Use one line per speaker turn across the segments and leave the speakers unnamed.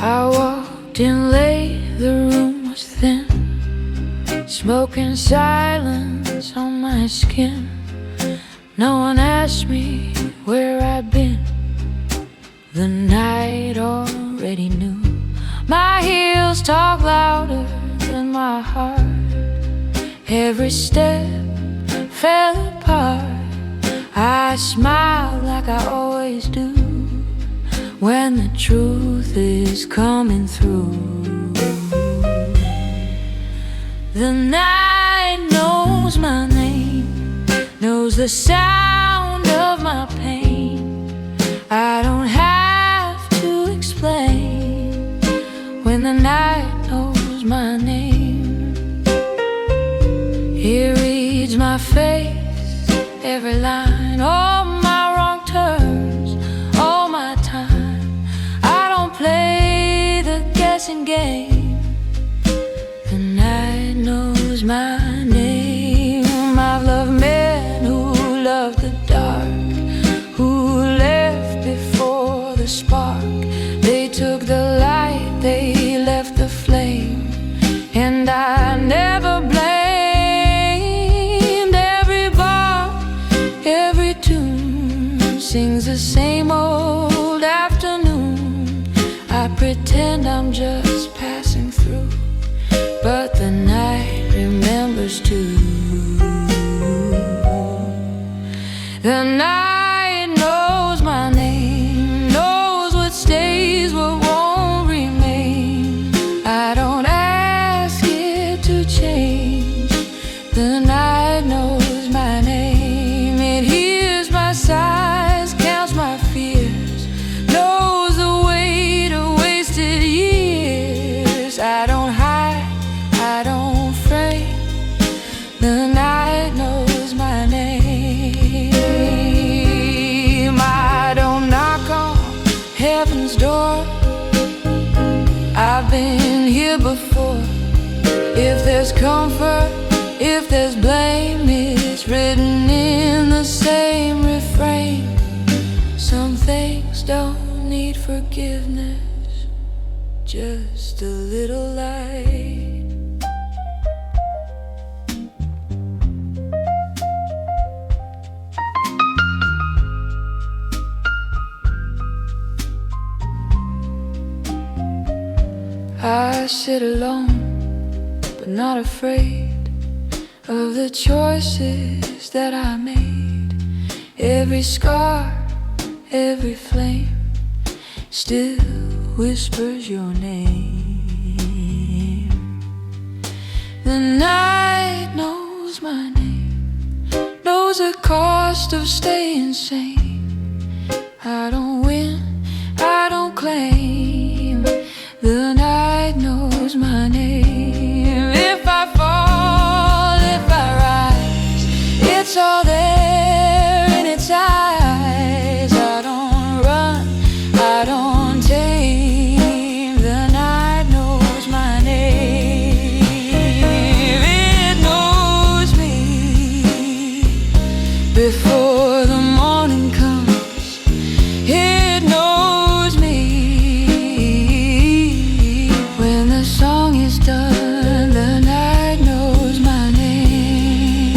I walked in late, the room was thin, smoke and silence on my skin. No one asked me where I'd been. The night already knew. My heels talk louder than my heart. Every step fell apart. I smiled like I always do when the truth is coming through. The night knows my name, knows the sound of my pain. I don't have to explain when the night knows my name. It reads my face, every line, all my wrong turns, all my time. I don't play the guessing game. The night knows my name. I've loved men who loved the dark, who left before the spark. They took the light, they left the flame, and I never blamed. Every bar, every tune sings the same old afternoon. I pretend I'm just passing through, but the night remembers too. The night knows my name, knows what stays, what won't remain. I don't ask it to change. The night knows my name. It hears my sighs, counts my fears, knows the weight of wasted years. I don't hide, I don't fray. The night knows my name. I don't knock on heaven's door. I've been here before. If there's comfort, if there's blame, it's written in the same refrain. Some things don't need forgiveness, just a little light. I sit alone, but not afraid of the choices that I made. Every scar, every flame still whispers your name. The night knows my name, knows the cost of staying sane. I don't win, I don't claim. The night knows my name. If I fall, if I rise, it's all there in its eyes. I don't run, I don't tame. The night knows my name. It knows me before the morning comes. It knows me. When the song is done, the night knows my name.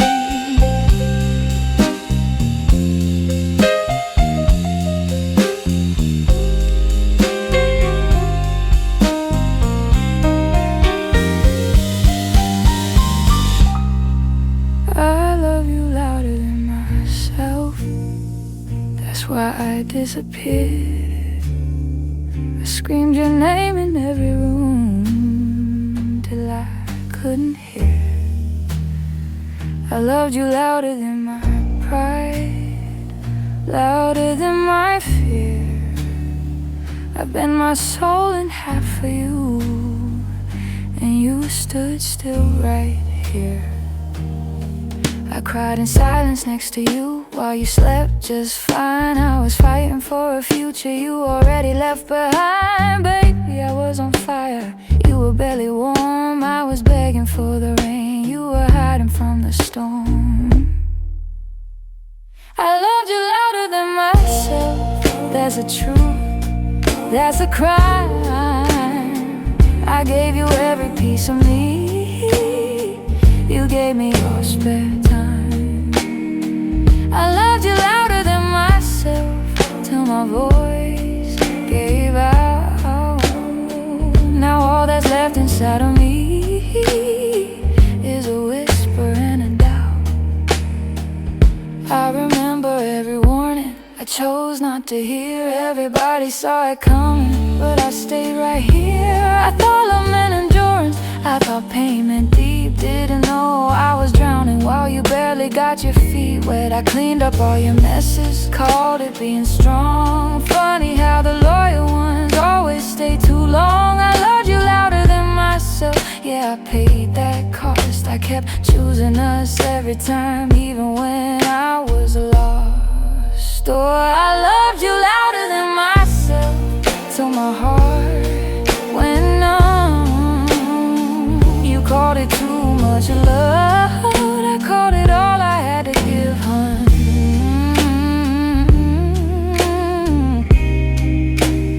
I love you louder than myself. That's why I disappeared. I screamed your name in every room till I couldn't hear. I loved you louder than my pride, louder than my fear. I bent my soul in half for you, and you stood still right here. I cried in silence next to you while you slept just fine. I was fighting for a future you already left behind. Baby, I was on fire, you were barely warm. I was begging for the rain, you were hiding from the storm. I loved you louder than myself. There's a truth, there's a cry I gave you every piece of me. You gave me your spare time. I loved you louder than myself, till my voice gave out. Now all that's left inside of me is a whisper and a doubt. I remember every warning I chose not to hear. Everybody saw it coming, but I stayed right here. I thought love meant endurance, I thought pain meant deep. Didn't know I was drowning while you barely got your feet wet. I cleaned up all your messes, called it being strong. Funny how the loyal ones always stay too long. I loved you louder than myself, yeah, I paid that cost. I kept choosing us every time, even when I was lost. Oh, I loved you louder than myself, till my heart went numb. You called it too much love, I called it all I had to give, hun.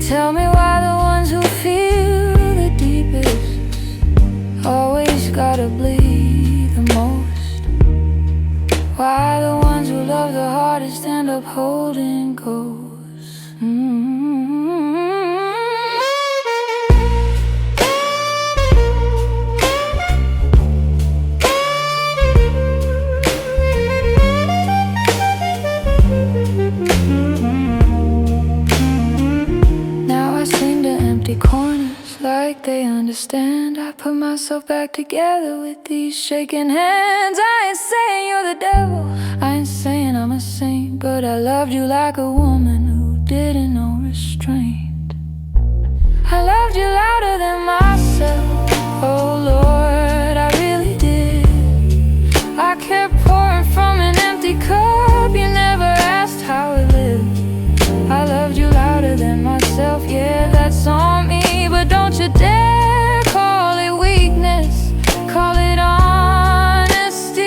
Tell me why the ones who feel the deepest always gotta bleed the most. Why the ones who love the hardest end up holding ghosts. Now I sing to empty corners like they understand. I put myself back together with these shaking hands. I ain't saying you're the devil, I ain't saying I'm a saint, but I loved you like a woman who didn't know restraint. I loved you louder than myself, oh Lord, I really did. I kept pouring from an empty cup, you never asked how it lived. I loved you louder than myself, yeah, that's on me. But don't you dare call it weakness, call it honesty.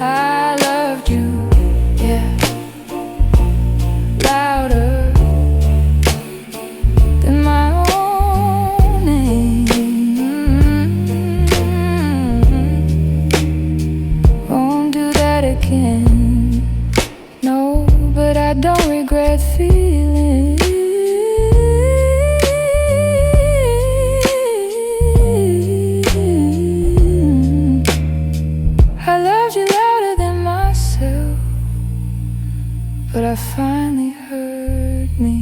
I loved you, yeah, louder than my own name. Won't do that again, no, but I don't regret feeling. I loved you louder than myself, but I finally heard me.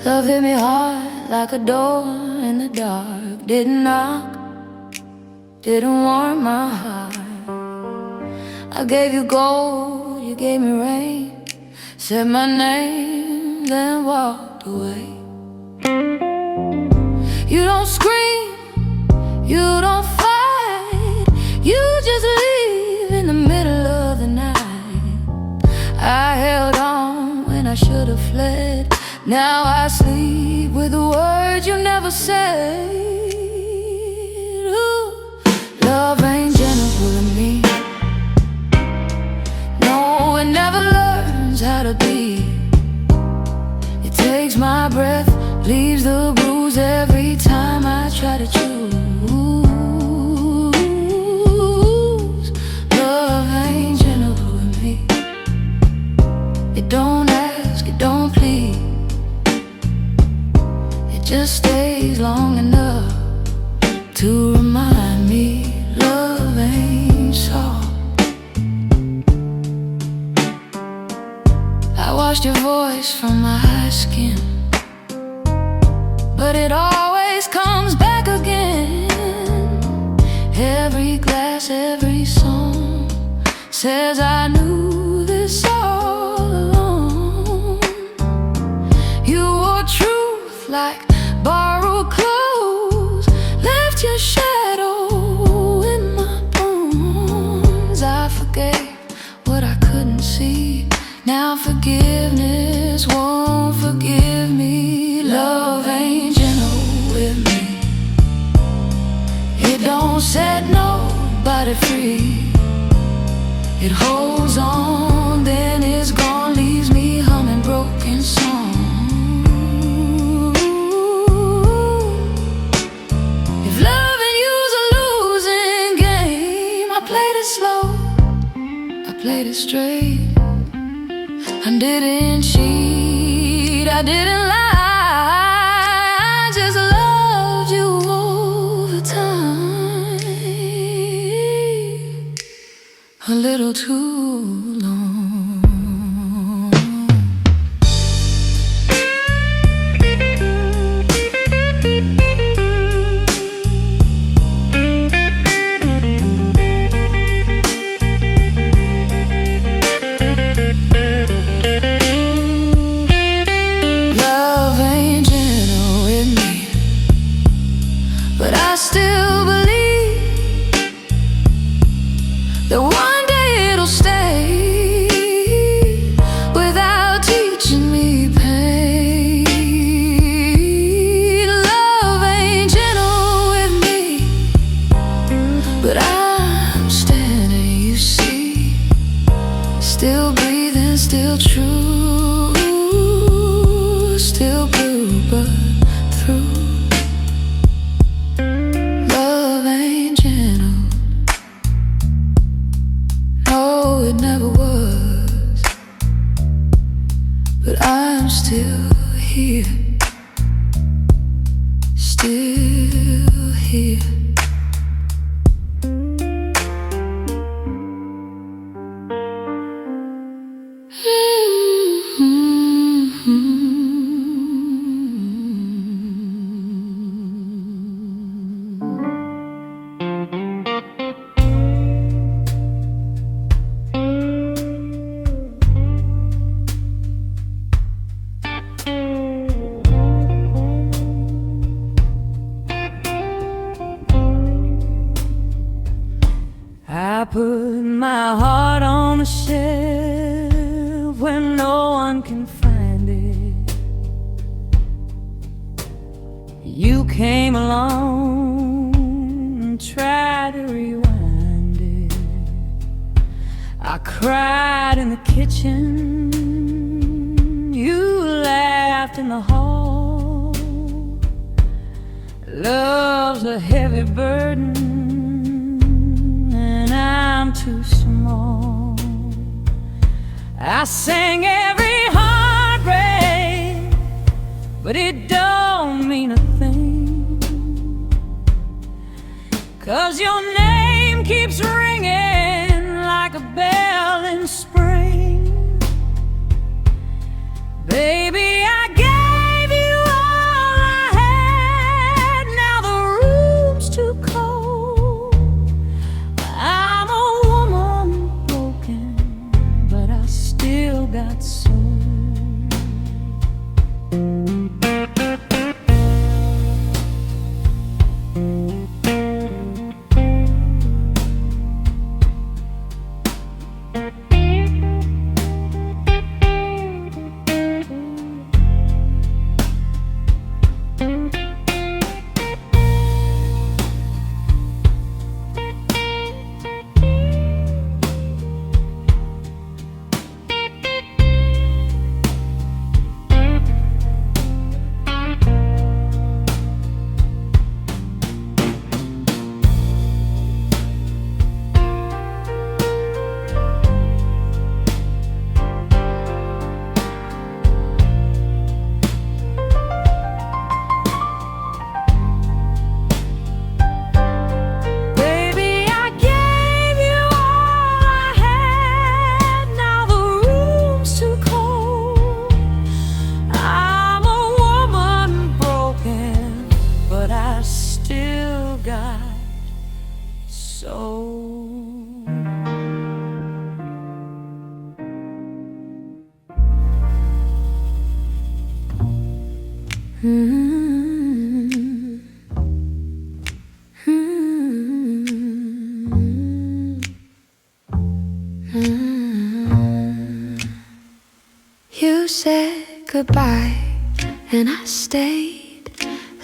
Love hit me hard like a door in the dark. Didn't knock, didn't warm my heart. I gave you gold, you gave me rain. Said my name, then walked away. You don't scream, you don't fight, you just leave in the middle of the night. I held on when I should have fled. Now I sleep with the words you never said. Ooh, love ain't gentle to me. No, it never learns how to be. It takes my breath, leaves the bruise every time I try to choose. Love ain't gentle with me. It don't ask, it don't plead. Just stays long enough to remind me love ain't soft. I washed your voice from my skin, but it always comes back again. Every glass, every song says I knew this all along. You wore truth like borrowed clothes, left your shadow in my bones. set nobody free. It holds on, then it's gone, leaves me humming broken songs. If loving you's a losing game, I played it slow, I played it straight. I didn't cheat, I didn't lie, I just loved you over time, a little too long. Love ain't gentle with me, but I still believe that one day it'll stay without teaching me pain. Love ain't gentle with me, but I'm standing, you see, still breathing, still true, still blue but through. Love ain't gentle, no, it never was, but I'm still here, still here. I put my heart on the shelf where no one can find it. You came along and tried to rewind it. I cried in the kitchen, you laughed in the hall. Love's a heavy burden, I'm too small. I sang every heartbreak, but it don't mean a thing, 'cause your name keeps ringing like a bell in spring. Baby, I gave you all I had, now the room's too cold. I'm a woman broken, but I still got soul. You said goodbye and I stayed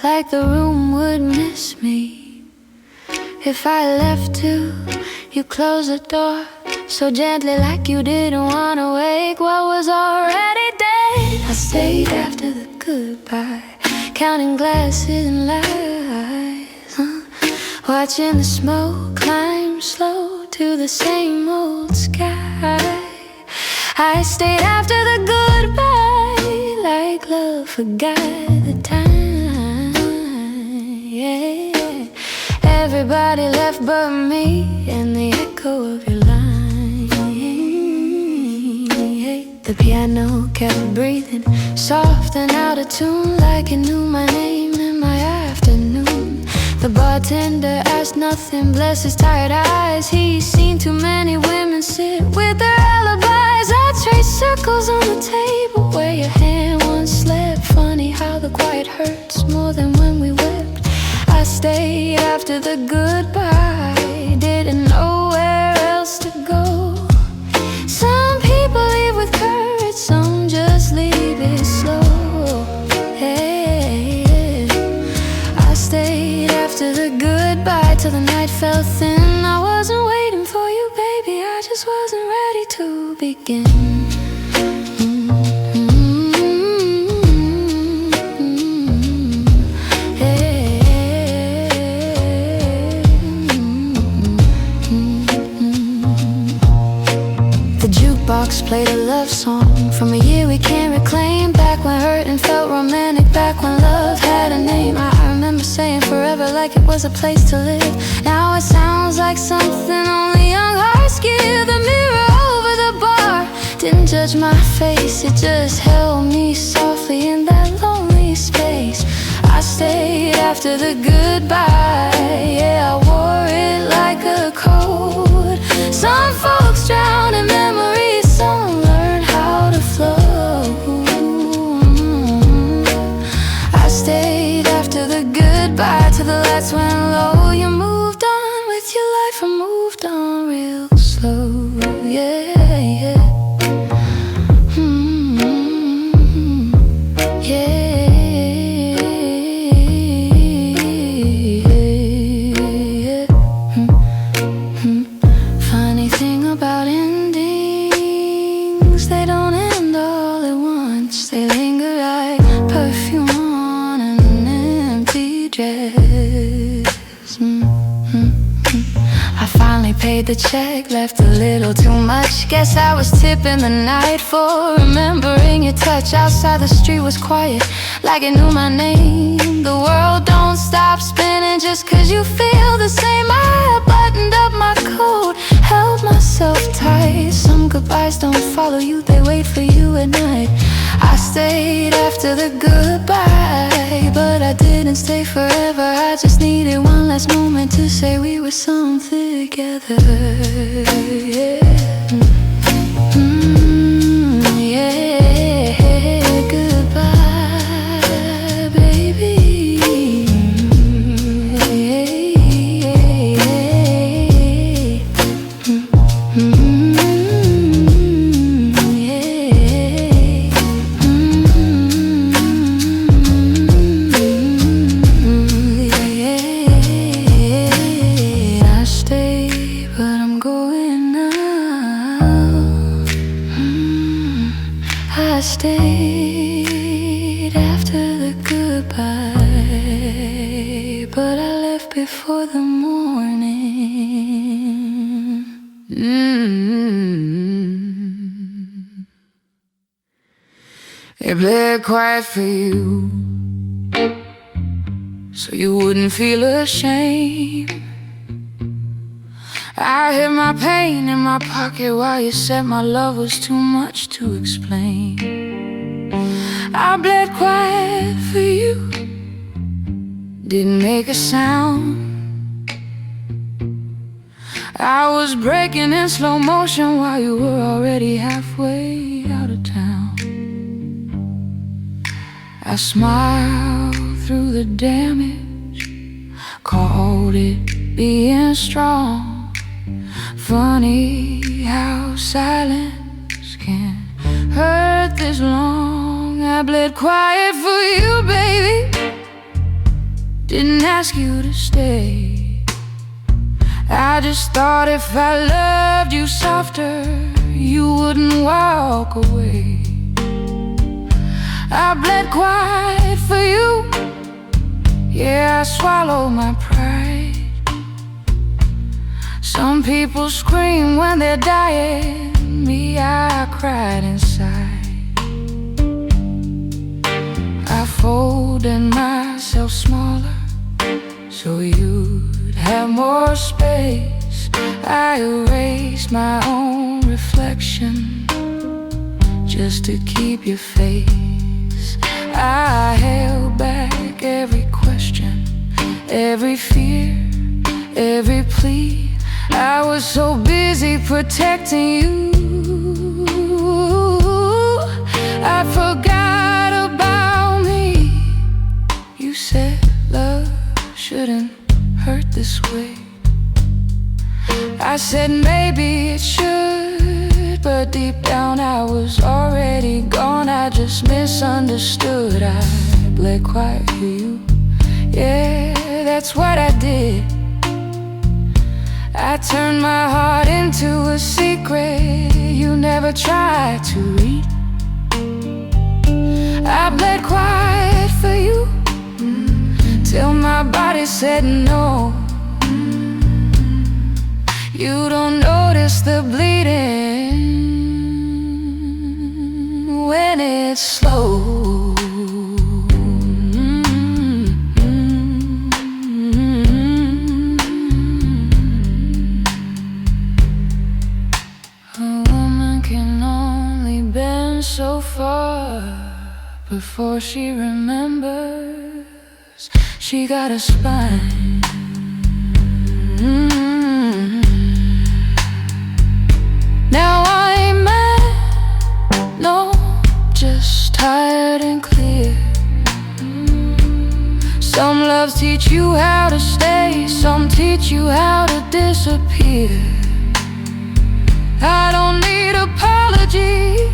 like the room would miss me. If I left too, you closed the door so gently, like you didn't want to wake what was already dead. I stayed after the goodbye, counting glasses and lies, watching the smoke climb slow to the same old sky. I stayed after the goodbye, like love forgot the time. Yeah. Everybody left but me and the echo of your line. The piano kept breathing, soft and out of tune, like it knew my name in my afternoon. The bartender asked nothing, bless his tired eyes. He's seen too many women sit with their alibis. I traced circles on the table where your hand once slept. Funny how the quiet hurts more than when we wept. I stayed after the goodbye, didn't know where else to go. Some people leave with courage, some just leave it slow. Hey, I stayed after the goodbye till the night fell thin. I wasn't waiting for you, baby, I just wasn't ready to begin. Box played a love song from a year we can't reclaim. Back when hurt and felt romantic, back when love had a name. I remember saying forever like it was a place to live. Now it sounds like something only young hearts give. The mirror over the bar didn't judge my face, it just held me softly in that lonely space. I stayed after the goodbye, yeah, I wore it like a coat. Some folks drown in memories, some learn how to flow. I stayed after the goodbye till the lights went low. You moved on with your life, I moved on real slow. Yeah, yeah. They don't end all at once, they linger like perfume on an empty dress. I finally paid the check, left a little too much. Guess I was tipping the night for remembering your touch. Outside the street was quiet, like it knew my name. The world don't stop spinning just cause you feel the same. I buttoned up my coat, held myself tight. Some goodbyes don't follow you, they wait for you at night. I stayed after the goodbye, but I didn't stay forever. I just needed one last moment to say we were something together. Yeah. Yeah, goodbye, baby. I stayed after the goodbye, but I left before the morning. It bled quiet for you, so you wouldn't feel ashamed. I hid my pain in my pocket while you said my love was too much to explain. I bled quiet for you, didn't make a sound. I was breaking in slow motion while you were already halfway out of town. I smiled through the damage, called it being strong. Funny how silence can hurt this long. I bled quiet for you, baby, didn't ask you to stay. just thought if I loved you softer, you wouldn't walk away. I bled quiet for you. Yeah, I swallowed my pride. Some people scream when they're dying. Me, I cried inside. I folded myself smaller so you'd have more space. I erased my own reflection just to keep your face. I held back every question, every fear, every plea. I was so busy protecting you, I forgot about me. You said love shouldn't hurt this way. I said maybe it should, but deep down I was already gone. I just misunderstood. I bled quiet for you. Yeah, that's what I did. I turned my heart into a secret you never tried to read. I bled quiet for you till my body said no. You don't notice the bleeding when it's slow. So far before she remembers she got a spine. Now I ain't mad, no, just tired and clear. Some loves teach you how to stay, some teach you how to disappear. I don't need apologies,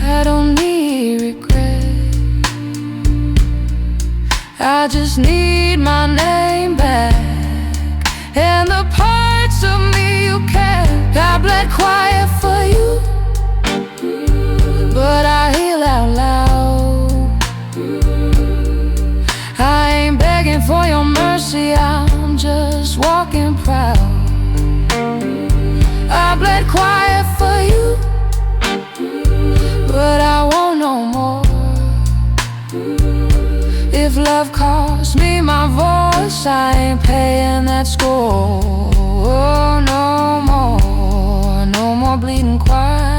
I don't need regret. I just need my name back and the parts of me you kept. I bled quiet for you, but I heal out loud. I ain't begging for your mercy, I'm just walking proud. I bled quiet for you, but I won't no more. If love costs me my voice, I ain't paying that score. No more, no more bleeding quiet.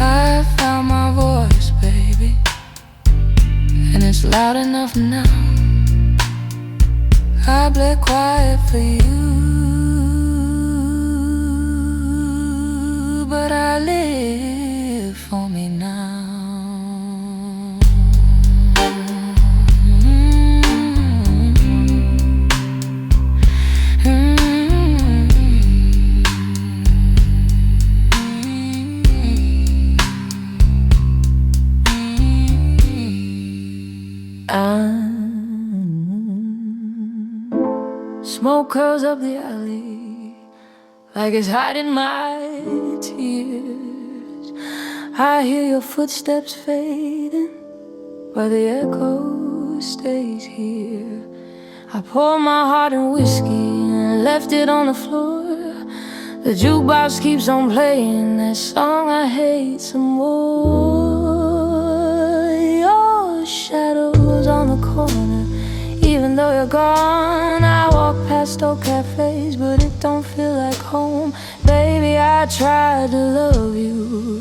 I found my voice, baby, and it's loud enough now. I bled quiet for you, but I live for me now. Smoke curls up the alley like it's hiding my tears. I hear your footsteps fading, but the echo stays here. I poured my heart in whiskey and left it on the floor. The jukebox keeps on playing that song I hate some more. Your shadow's on the corner, even though you're gone. I walk past old cafes, but it don't feel like home. Baby, I tried to love you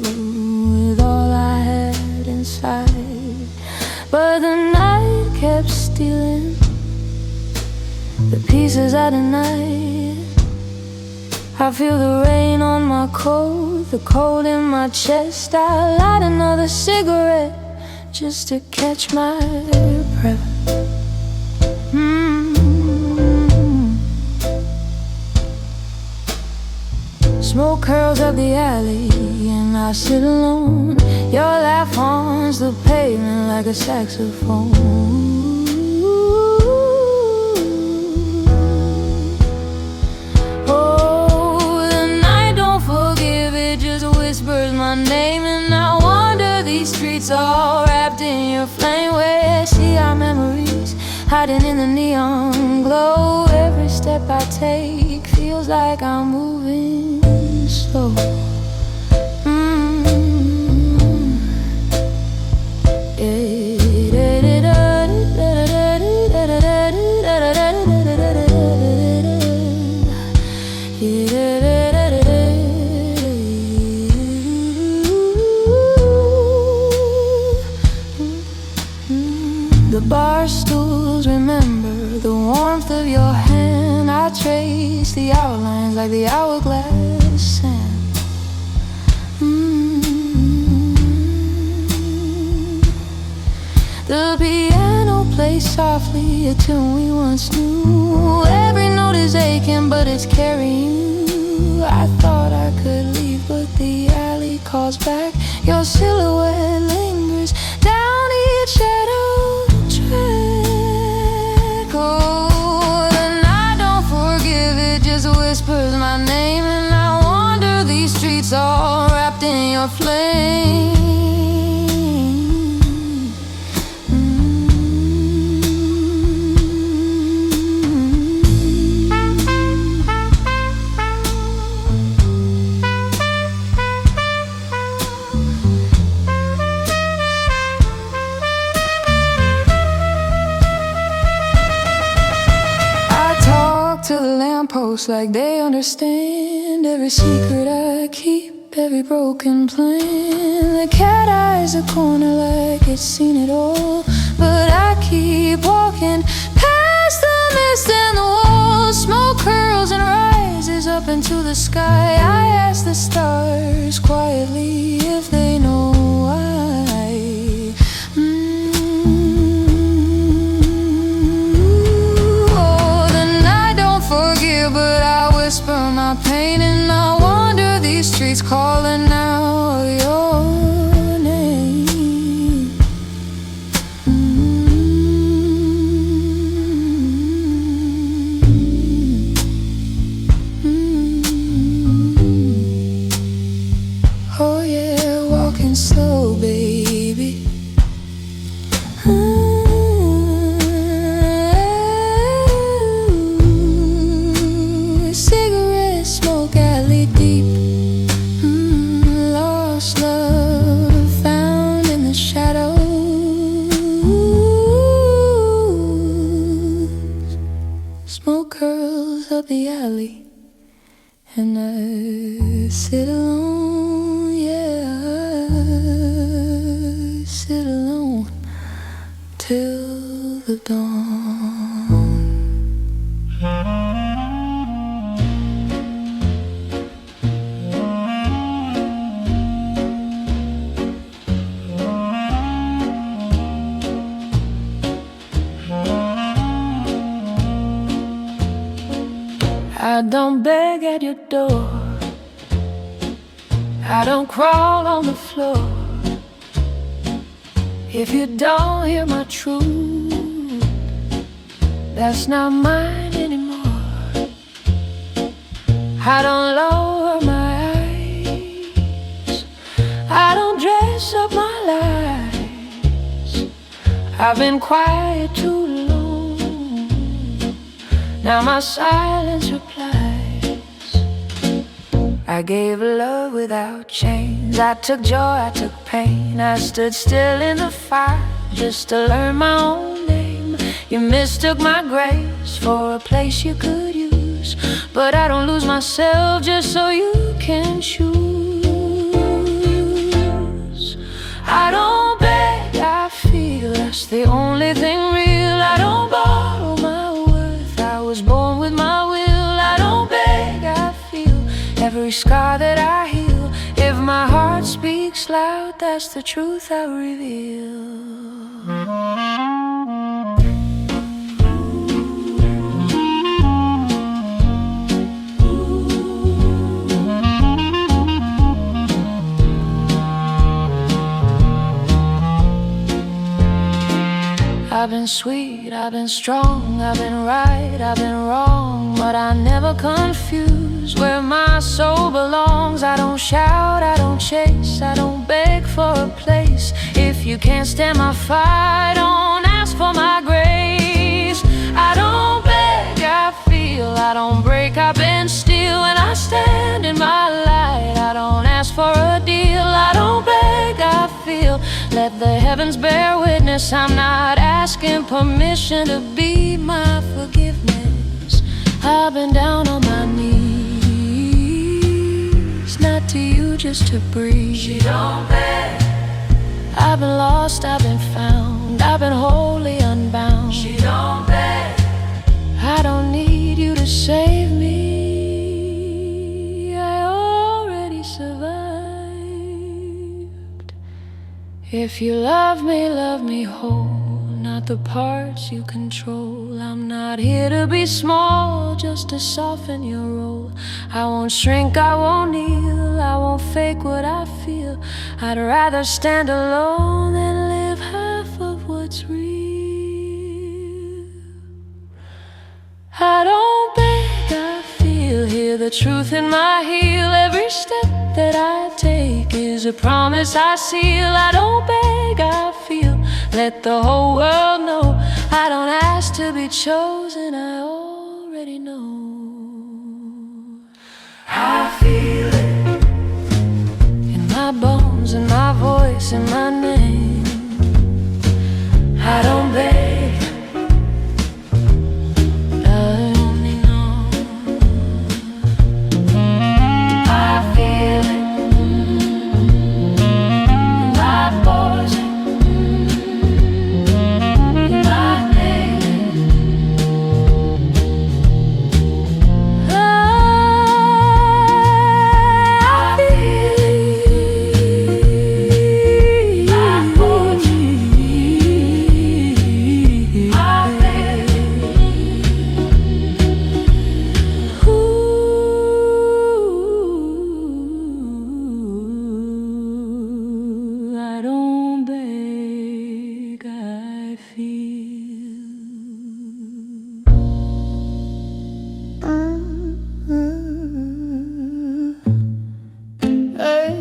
with all I had inside, but the night kept stealing the pieces I denied. I feel the rain on my coat, the cold in my chest. I light another cigarette just to catch my breath. Smoke curls up the alley and I sit alone. Your laugh haunts the pavement like a saxophone. Whispers my name and I wander these streets all wrapped in your flame. Where see our memories hiding in the neon glow. Every step I take feels like I'm moving slow. The bar stools remember the warmth of your hand. I trace the outlines like the hourglass sand. The piano plays softly, a tune we once knew. Every note is aching, but it's carrying you. I thought I could leave, but the alley calls back. Your silhouette lingers down each shadow. Whispers my name and I wander these streets all wrapped in your flame. To the lampposts like they understand every secret I keep, every broken plan. The cat eyes a corner like it's seen it all, but I keep walking past the mist and the walls. Smoke curls and rises up into the sky. I ask the stars quietly if they know why. But I whisper my pain and I wander these streets calling out your name. Oh yeah, walking slow, baby. Smoke curls up the alley and I sit alone, yeah, I sit alone till the dawn. I don't beg at your door, I don't crawl on the floor. If you don't hear my truth, that's not mine anymore. I don't lower my eyes, I don't dress up my lies. I've been quiet too long, now my silence replies. I gave love without chains, I took joy, I took pain. I stood still in the fire just to learn my own name. You mistook my grace for a place you could use, but I don't lose myself just so you can choose. I don't beg, I feel, that's the only thing real. I don't borrow my worth, I was born with my will. I don't beg, I feel every scar that I heal. If my heart speaks loud, that's the truth I reveal. sweet, I've been strong, I've been right, I've been wrong, but I never confuse where my soul belongs. I don't shout, I don't chase, I don't beg for a place. If you can't stand my fight, don't ask for my grace. I don't beg, I feel, I don't break, I bend still, and I stand in my light. I don't ask for a deal, I don't beg, I feel. Let the heavens bear witness, I'm not asking permission to be my forgiveness. I've been down on my knees, not to you, just to breathe. She don't beg. I've been lost, I've been found, I've been wholly unbound. She don't beg. I don't need you to save me, I already survived. If you love me whole, not the parts you control. I'm not here to be small, just to soften your role. I won't shrink, I won't kneel, I won't fake what I feel. I'd rather stand alone than live half of what's real. I don't beg, I feel, hear the truth in my heel. Every step that I take is a promise I seal. I don't beg, I feel, let the whole world know. I don't ask to be chosen, I already know. I feel it in my bones, in my voice, in my name. I don't beg, I only know. I feel it in my voice, in my name. I feel it, my voice, my name. Ooh, I don't beg, I feel. Hey,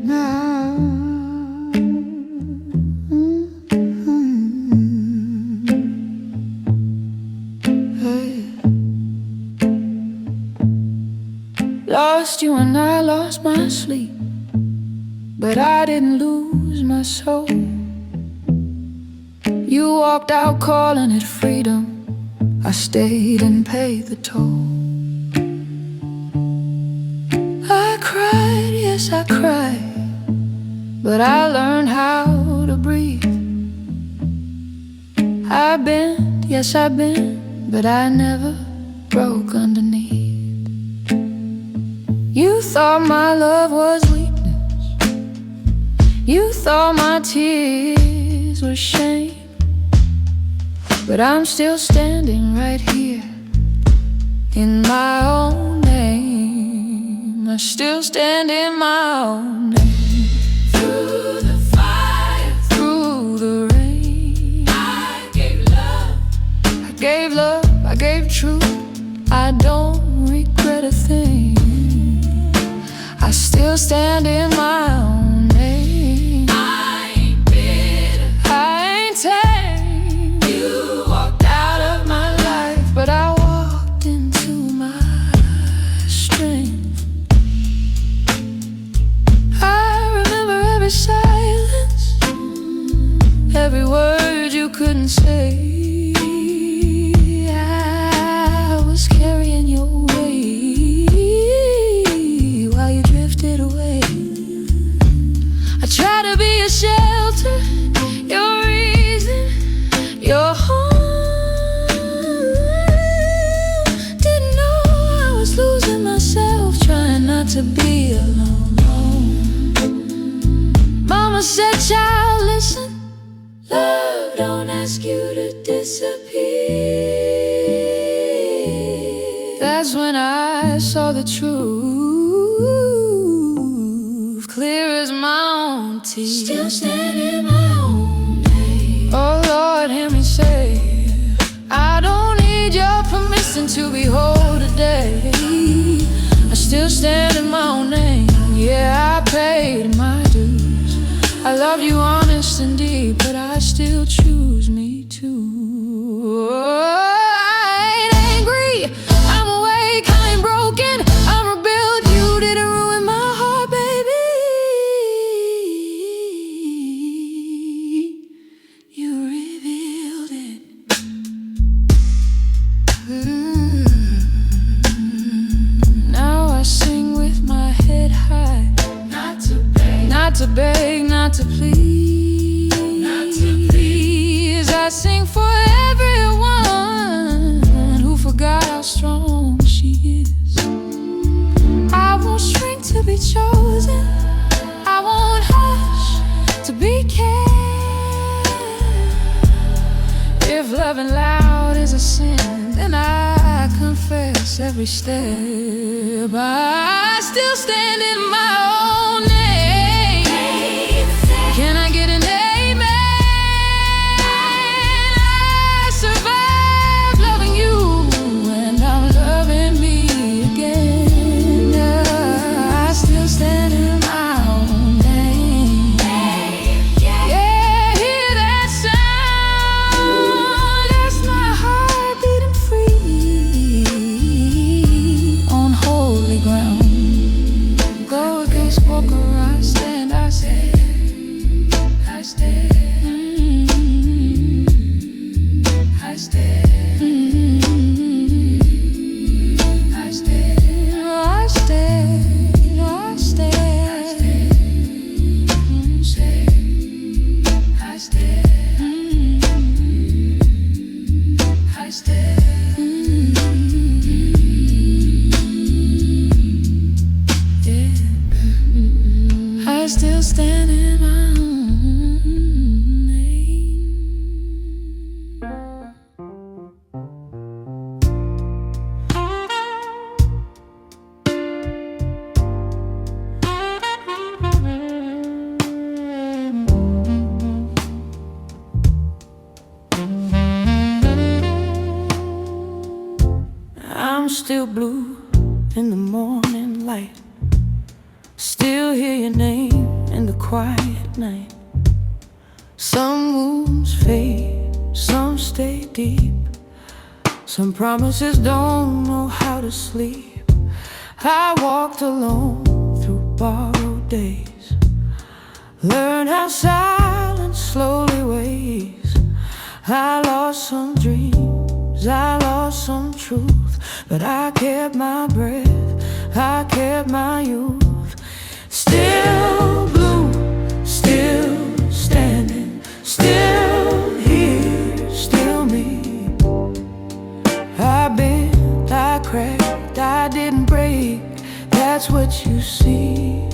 now. Hey. Lost you and I lost my sleep, but I didn't lose my soul. You walked out calling it freedom, I stayed and paid the toll. I cried, yes I cried, but I learned how to breathe. I bent, yes I bent, but I never broke underneath. You thought my love was weakness, you thought my tears were shame, but I'm still standing right here in my own name. I still stand in my own name. Through the fire, through the rain, I gave love, I gave love, I gave truth. I don't regret a thing. I still stand in my own name. I ain't bitter, I ain't tame. You walked out of my life, but I walked into my strength. I remember every silence, every word you couldn't say. I was carrying your weight while you drifted away. I tried to be your shelter, your reason, your home. Didn't know I was losing myself, trying not to be alone. Mama said, child, listen, love don't ask you to disappear. That's when I saw the truth, clear as my own teeth. Still standing in my own name. Oh Lord, love you honest and deep, but I still choose me too. I ain't angry, I'm awake, I ain't broken, I'm rebuilt. You didn't ruin my heart, baby. You revealed it. Now I sing with my head high. Not to beg, not to beg, not to please, not to please. I sing for everyone who forgot how strong she is. I won't shrink to be chosen, I won't hush to be cared. If loving loud is a sin, then I confess every step. I still stand in my own name. Can I get an amen? I survived loving you, and I'm loving me again. I still stand in my own name. Yeah, hear that sound? That's my heart beating free on holy ground. Go against walker, I stand, I stand, I stand, I stand, I stand, I stand, I stand, I stand, I stand. I still stand in my own name. I'm still blue in the morning light. Still hear your name in the quiet night. Some wounds fade, some stay deep. Some promises don't know how to sleep. I walked alone through borrowed days. Learn how silence slowly weighs. I lost some dreams, I lost some truth, but I kept my breath, I kept my youth. Still blue, still standing, still here, still me. I bent, I cracked, I didn't break, that's what you see.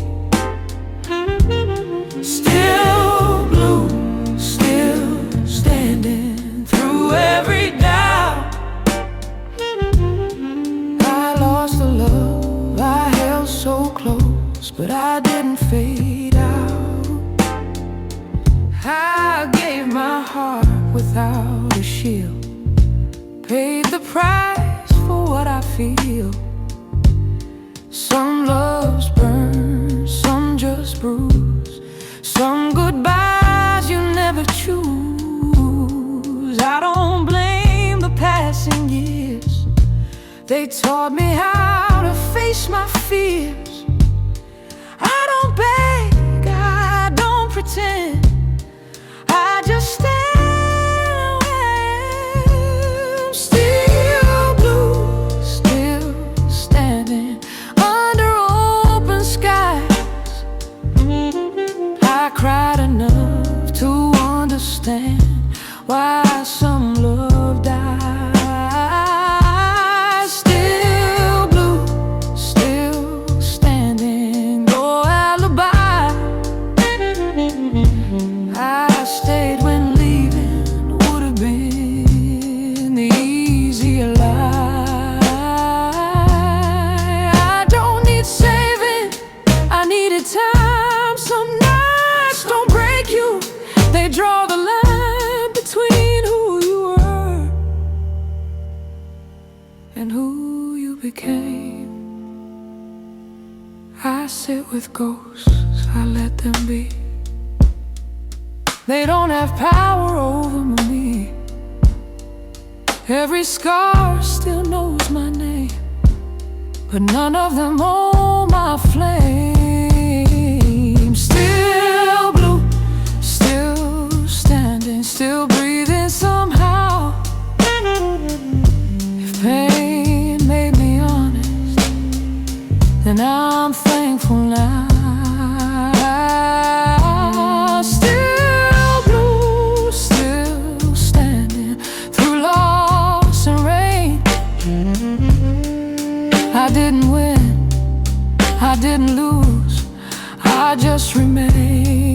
Still blue, still standing through every doubt. I lost the love I held so close, but I didn't fade out. I gave my heart without a shield, paid the price for what I feel. Some loves burn, some just bruise, some goodbyes you never choose. I don't blame the passing years, they taught me how to face my fears. I don't beg, I don't pretend, I just stand. I'm still blue, still standing under open skies. I cried enough to understand why some love dies. Still blue, still standing, no alibi. I stayed when leaving would have been the easier lie. I don't need saving, I needed time. Some nights don't break you, they draw the line between who you were and who you became. I sit with ghosts, I let them be. They don't have power over me. Every scar still knows my name, but none of them own my flame. Still blue, still standing, still breathing somehow. If pain made me honest, then I'm thankful now. Still blue, still standing through loss and rain. I didn't win, I didn't lose, I just remain.